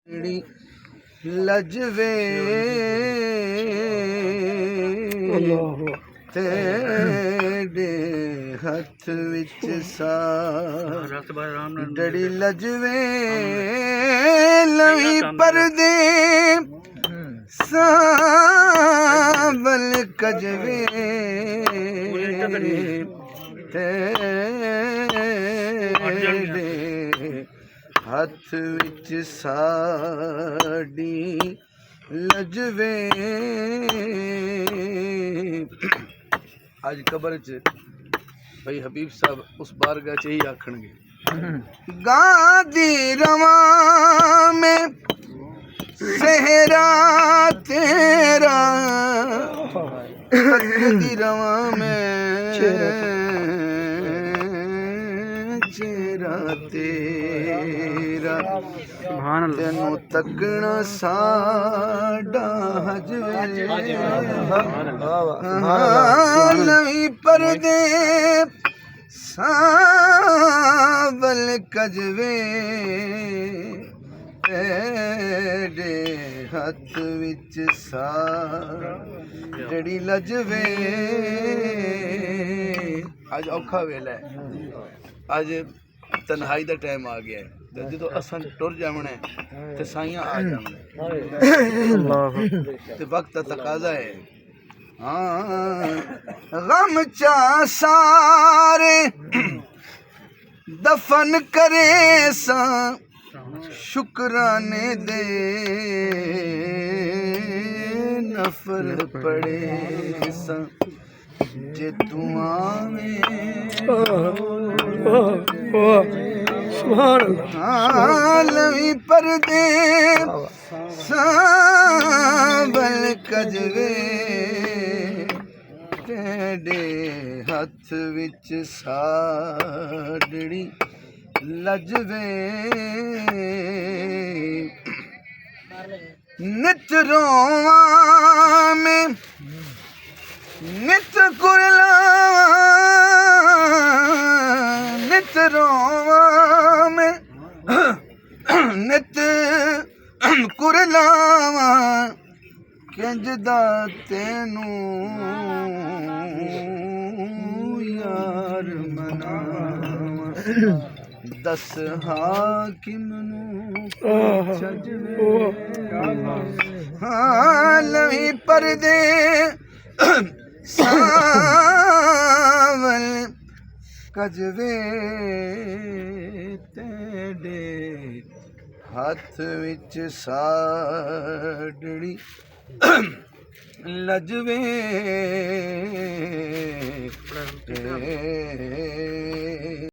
लजवे तेरे हथ विच साड़ी लजवे लवी परदे सावल कजवे तेरे हथ विच साड़ी लजवे। आज कबर च भाई हबीब साहब उस बारगाह च ही आखणगे गादी रवा में सेहरा तेरा तकदी रवा में चेहरा तेरा तेनू तकना साडा हजवे लवी परदे सावल कजवे तेरे हथ विच साड़ी लजवे। अज औखा वेला है, अज तन्हाई का टाइम आ गया है। जो असां टुर जावना है तो साइयां आ जावना ते वक्त का तकाजा है। हाँ गम चा सारे दफन करे सा शुक्राने दे नफर पड़े सा जे तू आवे लवी परदे सावल कजवे तेरे हथ विच साड़ी लजवे। नित रोवा में नित कुरलावा नित रोवा में नित कुरलावा किंजदा तेनू यार मनावा दस हाकिम नू हाँ लवी परदे सावल कजवे तेरे हथ विच साड़ी लजवे।